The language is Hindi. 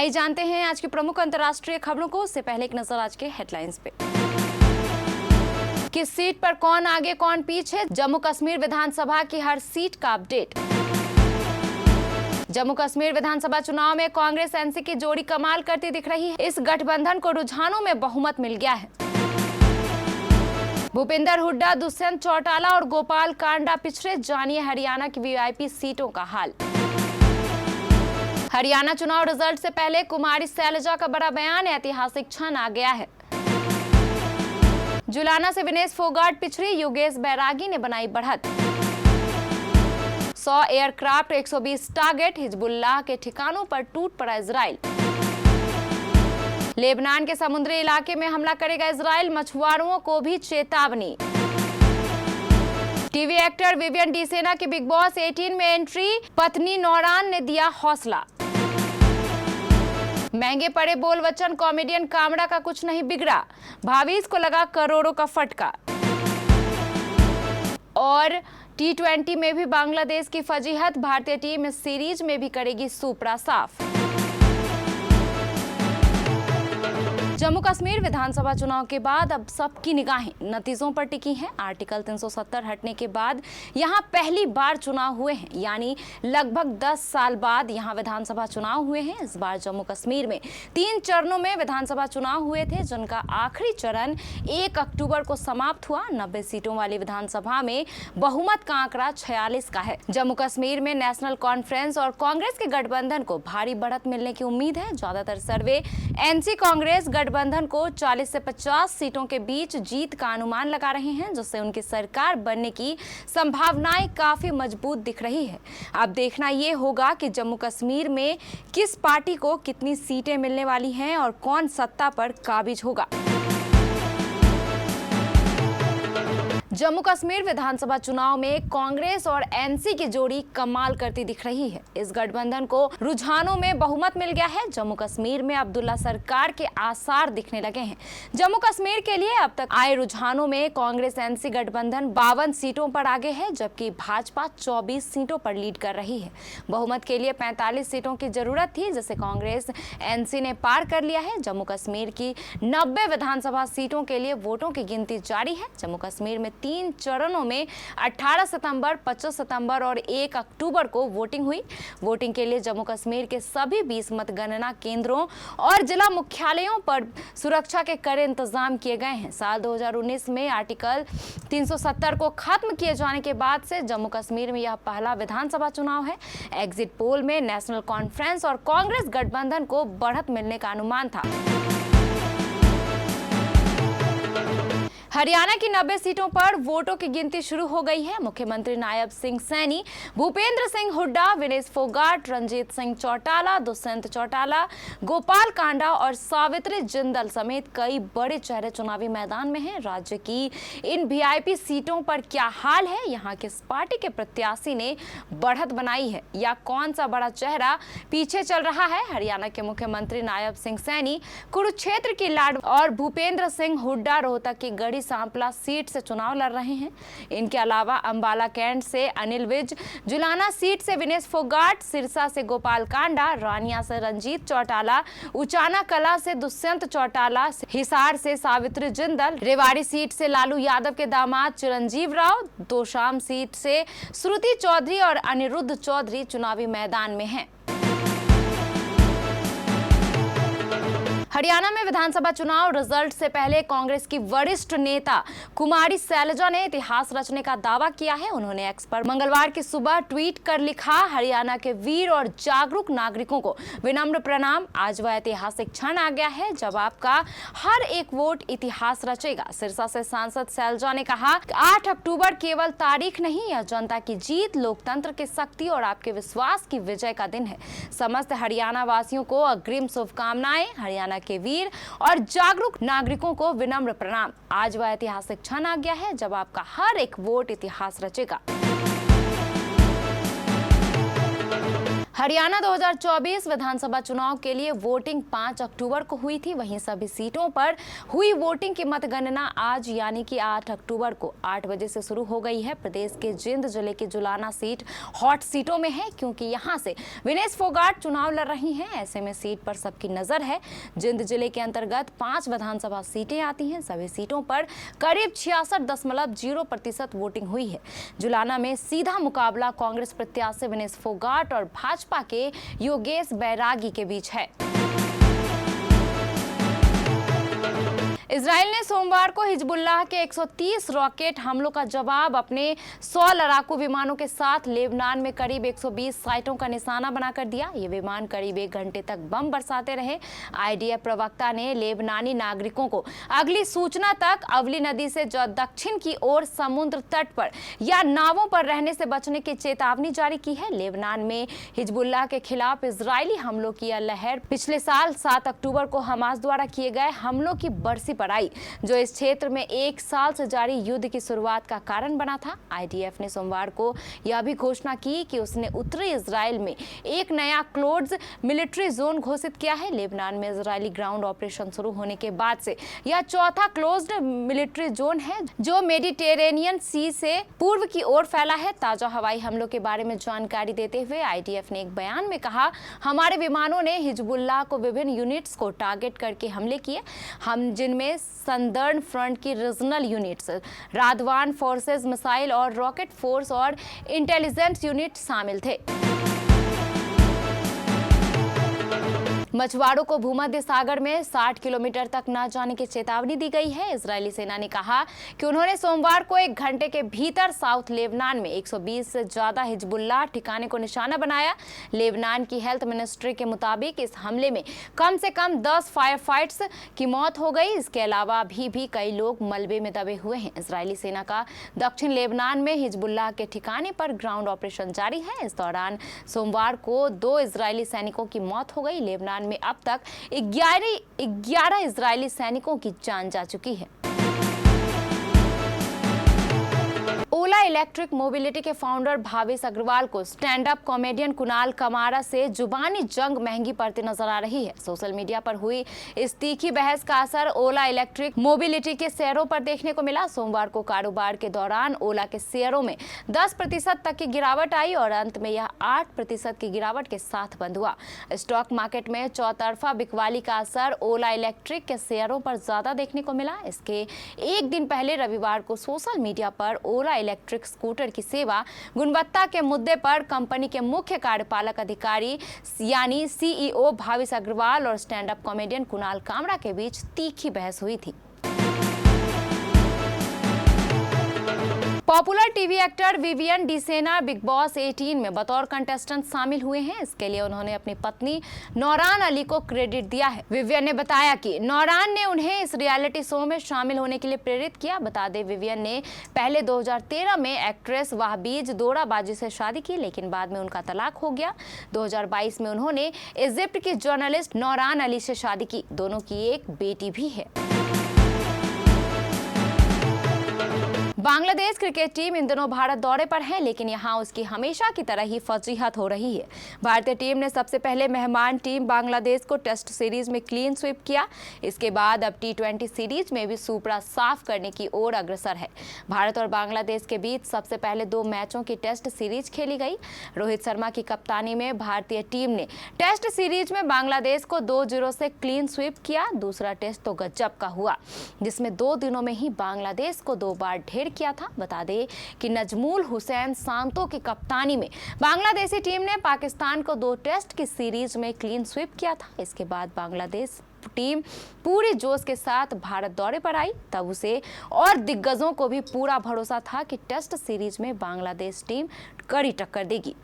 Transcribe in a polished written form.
आइए जानते हैं आज की प्रमुख अंतर्राष्ट्रीय खबरों को। उससे पहले एक नजर आज के हेडलाइंस पे। किस सीट पर कौन आगे कौन पीछे, जम्मू कश्मीर विधानसभा की हर सीट का अपडेट। जम्मू कश्मीर विधानसभा चुनाव में कांग्रेस एनसी की जोड़ी कमाल करती दिख रही है। इस गठबंधन को रुझानों में बहुमत मिल गया है। भूपेंद्र हुड्डा, दुष्यंत चौटाला और गोपाल कांडा पिछड़े, जानिए हरियाणा की वीआईपी सीटों का हाल। हरियाणा चुनाव रिजल्ट से पहले कुमारी शैलजा का बड़ा बयान, ऐतिहासिक क्षण आ गया है। जुलाना से विनेश फोगाट पिछड़ी, योगेश बैरागी ने बनाई बढ़त। 100 एयरक्राफ्ट, 120 टारगेट, हिजबुल्लाह के ठिकानों पर टूट पड़ा इजराइल। लेबनान के समुद्री इलाके में हमला करेगा इजराइल, मछुआरों को भी चेतावनी। टीवी एक्टर विवियन डिसेना की बिग बॉस 18 में एंट्री, पत्नी नौरान ने दिया हौसला। महंगे पड़े बोल वचन, कॉमेडियन कामड़ा का कुछ नहीं बिगड़ा, भावीज को लगा करोड़ों का फटका। और T20 में भी बांग्लादेश की फजीहत, भारतीय टीम इस सीरीज में भी करेगी सुपड़ा साफ। जम्मू कश्मीर विधानसभा चुनाव के बाद अब सबकी निगाहें नतीजों पर टिकी हैं। आर्टिकल 370 हटने के बाद यहां पहली बार चुनाव हुए हैं, यानी लगभग 10 साल बाद यहां विधानसभा चुनाव हुए हैं। इस बार जम्मू कश्मीर में 3 चरणों में विधानसभा चुनाव हुए थे, जिनका आखिरी चरण 1 अक्टूबर को समाप्त हुआ। 90 सीटों वाली विधानसभा में बहुमत का आंकड़ा 46 का है। जम्मू कश्मीर में नेशनल कॉन्फ्रेंस और कांग्रेस के गठबंधन को भारी बढ़त मिलने की उम्मीद है। ज्यादातर सर्वे एनसी कांग्रेस गठबंधन को 40 से 50 सीटों के बीच जीत का अनुमान लगा रहे हैं, जिससे उनकी सरकार बनने की संभावनाएं काफी मजबूत दिख रही है। अब देखना यह होगा कि जम्मू कश्मीर में किस पार्टी को कितनी सीटें मिलने वाली हैं और कौन सत्ता पर काबिज होगा। जम्मू कश्मीर विधानसभा चुनाव में कांग्रेस और एनसी की जोड़ी कमाल करती दिख रही है। इस गठबंधन को रुझानों में बहुमत मिल गया है। जम्मू कश्मीर में अब्दुल्ला सरकार के आसार दिखने लगे हैं। जम्मू कश्मीर के लिए अब तक आए रुझानों में कांग्रेस एनसी गठबंधन 52 सीटों पर आगे है, जबकि भाजपा 24 सीटों पर लीड कर रही है। बहुमत के लिए 45 सीटों की जरूरत थी, जिसे कांग्रेस एनसी ने पार कर लिया है। जम्मू कश्मीर की 90 विधानसभा सीटों के लिए वोटों की गिनती जारी है। जम्मू कश्मीर में 3 चरणों में 18 सितंबर, 25 सितंबर और 1 अक्टूबर को वोटिंग हुई। वोटिंग के लिए जम्मू कश्मीर के सभी 20 मतगणना केंद्रों और जिला मुख्यालयों पर सुरक्षा के कड़े इंतजाम किए गए हैं। साल 2019 में आर्टिकल 370 को खत्म किए जाने के बाद से जम्मू कश्मीर में यह पहला विधानसभा चुनाव है। एग्जिट पोल में नेशनल कॉन्फ्रेंस और कांग्रेस गठबंधन को बढ़त मिलने का अनुमान था। हरियाणा की 90 सीटों पर वोटों की गिनती शुरू हो गई है। मुख्यमंत्री नायब सिंह सैनी, भूपेंद्र सिंह हुड्डा, विनेश फोगाट, रंजीत सिंह चौटाला, दुष्यंत चौटाला, गोपाल कांडा और सावित्री जिंदल समेत कई बड़े चेहरे चुनावी मैदान में हैं। राज्य की इन वीआईपी सीटों पर क्या हाल है, यहाँ किस पार्टी के प्रत्याशी ने बढ़त बनाई है या कौन सा बड़ा चेहरा पीछे चल रहा है। हरियाणा के मुख्यमंत्री नायब सिंह सैनी कुरुक्षेत्र की लाड और भूपेंद्र सिंह हुड्डा रोहतक की गढ़ी सांपला सीट से चुनाव लड़ रहे हैं। इनके अलावा अंबाला कैंट से अनिल विज, जुलाना सीट से विनेश फोगाट, सिरसा से गोपाल कांडा, रानिया से रंजीत चौटाला, उचाना कला से दुष्यंत चौटाला, हिसार से सावित्री जिंदल, रेवाड़ी सीट से लालू यादव के दामाद चिरंजीव राव, तोशाम सीट से श्रुति चौधरी और अनिरुद्ध चौधरी चुनावी मैदान में हैं। हरियाणा में विधानसभा चुनाव रिजल्ट से पहले कांग्रेस की वरिष्ठ नेता कुमारी शैलजा ने इतिहास रचने का दावा किया है। उन्होंने एक्स पर मंगलवार की सुबह ट्वीट कर लिखा, हरियाणा के वीर और जागरूक नागरिकों को विनम्र प्रणाम। आज वह ऐतिहासिक क्षण आ गया है जब आपका हर एक वोट इतिहास रचेगा। सिरसा से सांसद शैलजा ने कहा, 8 अक्टूबर केवल तारीख नहीं, यह जनता की जीत, लोकतंत्र की शक्ति और आपके विश्वास की विजय का दिन है। समस्त हरियाणा वासियों को अग्रिम शुभकामनाएं। हरियाणा के वीर और जागरूक नागरिकों को विनम्र प्रणाम। आज वह ऐतिहासिक क्षण आ गया है जब आपका हर एक वोट इतिहास रचेगा। हरियाणा 2024 विधानसभा चुनाव के लिए वोटिंग 5 अक्टूबर को हुई थी। वहीं सभी सीटों पर हुई वोटिंग की मतगणना आज यानी कि 8 अक्टूबर को 8 बजे से शुरू हो गई है। प्रदेश के जिंद जिले की जुलाना सीट हॉट सीटों में है क्योंकि यहां से विनेश फोगाट चुनाव लड़ रही हैं। ऐसे में सीट पर सबकी नजर है। जिंद जिले के अंतर्गत 5 विधानसभा सीटें आती हैं। सभी सीटों पर करीब 66.0% वोटिंग हुई है। जुलाना में सीधा मुकाबला कांग्रेस प्रत्याशी विनेश फोगाट और भाजपा के योगेश बैरागी के बीच है। इजराइल ने सोमवार को हिजबुल्लाह के 130 रॉकेट हमलों का जवाब अपने 100 लड़ाकू विमानों के साथ लेबनान में करीब 120 साइटों का निशाना बनाकर दिया। ये विमान करीब 1 घंटे तक बम बरसाते रहे। आईडीएफ प्रवक्ता ने लेबनानी नागरिकों को अगली सूचना तक अवली नदी से दक्षिण की ओर समुद्र तट पर या नावों पर रहने से बचने की चेतावनी जारी की है। लेबनान में हिजबुल्लाह के खिलाफ इजरायली हमलों की यह लहर पिछले साल 7 अक्टूबर को हमास द्वारा किए गए हमलों की बरसी पर आई, जो इस क्षेत्र में 1 साल से जारी युद्ध की शुरुआत का कारण बना था। आईडीएफ ने सोमवार को यह भी घोषणा की कि उसने उत्तरी इजराइल में एक नया क्लोज्ड मिलिट्री जोन घोषित किया है। लेबनान में इजरायली ग्राउंड ऑपरेशन शुरू होने के बाद से यह चौथा क्लोज्ड मिलिट्री जोन है जो मेडिटेरेनियन सी से पूर्व की ओर फैला है। ताजा हवाई हमलों के बारे में जानकारी देते हुए आईडीएफ ने एक बयान में कहा, हमारे विमानों ने हिजबुल्लाह को विभिन्न यूनिट्स को टारगेट करके हमले किए, हम जिनमें संदर्न फ्रंट की रीजनल यूनिट्स, रादवान फोर्सेस, मिसाइल और रॉकेट फोर्स और इंटेलिजेंस यूनिट शामिल थे। मछुआरों को भूमध्य सागर में 60 किलोमीटर तक न जाने की चेतावनी दी गई है। इजरायली सेना ने कहा कि उन्होंने सोमवार को 1 घंटे के भीतर साउथ लेबनान में 120 से ज्यादा हिजबुल्लाह ठिकाने को निशाना बनाया। लेबनान की हेल्थ मिनिस्ट्री के मुताबिक इस हमले में कम से कम 10 फायर फाइटर्स की मौत हो गई। इसके अलावा भी कई लोग मलबे में दबे हुए हैं। इजरायली सेना का दक्षिण लेबनान में हिजबुल्लाह के ठिकाने पर ग्राउंड ऑपरेशन जारी है। इस दौरान सोमवार को 2 इजरायली सैनिकों की मौत हो गई। लेबनान में अब तक 11 इजरायली सैनिकों की जान जा चुकी है। ओला इलेक्ट्रिक मोबिलिटी के फाउंडर भावेश अग्रवाल को स्टैंड अप कॉमेडियन कुणाल कमारा से जुबानी जंग महंगी पड़ती नजर आ रही है। सोशल मीडिया पर हुई इस तीखी बहस का असर ओला इलेक्ट्रिक मोबिलिटी के शेयरों पर देखने को मिला। सोमवार को कारोबार के दौरान ओला के शेयरों में 10% तक की गिरावट आई और अंत में यह 8% की गिरावट के साथ बंद हुआ। स्टॉक मार्केट में चौतरफा बिकवाली का असर ओला इलेक्ट्रिक के शेयरों पर ज्यादा देखने को मिला। इसके एक दिन पहले रविवार को सोशल मीडिया पर ओला इलेक्ट्रिक स्कूटर की सेवा गुणवत्ता के मुद्दे पर कंपनी के मुख्य कार्यपालक अधिकारी यानी सीईओ भावेश अग्रवाल और stand up comedian Kunal Kamra के बीच तीखी बहस हुई थी। Popular TV actor Vivian Dsena big boss 18 में बतौर कंटेस्टेंट शामिल हुए हैं। इसके लिए उन्होंने अपनी पत्नी नौरान अली को क्रेडिट दिया है। विवियन ने बताया कि नौरान ने उन्हें इस रियलिटी शो में शामिल होने के लिए प्रेरित किया। बता दें, विवियन ने पहले 2013 में एक्ट्रेस वाहबीज दोराबाजी से शादी की, लेकिन बाद में उनका तलाक हो गया। 2022 में उन्होंने इजिप्ट की जर्नलिस्ट नौरान अली से शादी की। दोनों की एक बेटी भी है। बांग्लादेश क्रिकेट टीम इन दिनों भारत दौरे पर है, लेकिन यहां उसकी हमेशा की तरह ही फजीहत हो रही है। भारतीय टीम ने सबसे पहले मेहमान टीम बांग्लादेश को टेस्ट सीरीज में क्लीन स्वीप किया। इसके बाद अब T20 सीरीज में भी सुपड़ा साफ करने की ओर अग्रसर है। भारत और बांग्लादेश के बीच सबसे पहले 2 मैचों की टेस्ट सीरीज खेली गई। रोहित शर्मा की कप्तानी में भारतीय टीम ने टेस्ट सीरीज में बांग्लादेश को 2-0 से क्लीन स्वीप किया। दूसरा टेस्ट तो गजब का हुआ, जिसमें 2 दिनों में ही बांग्लादेश को 2 बार ढेर किया था। बता दें कि नजमुल हुसैन सांतो की कप्तानी में बांग्लादेशी टीम ने पाकिस्तान को 2 टेस्ट की सीरीज में क्लीन स्वीप किया था। इसके बाद बांग्लादेश टीम पूरे जोश के साथ भारत दौरे पर आई। तब उसे और दिग्गजों को भी पूरा भरोसा था कि टेस्ट सीरीज में बांग्लादेश टीम कड़ी टक्कर देगी।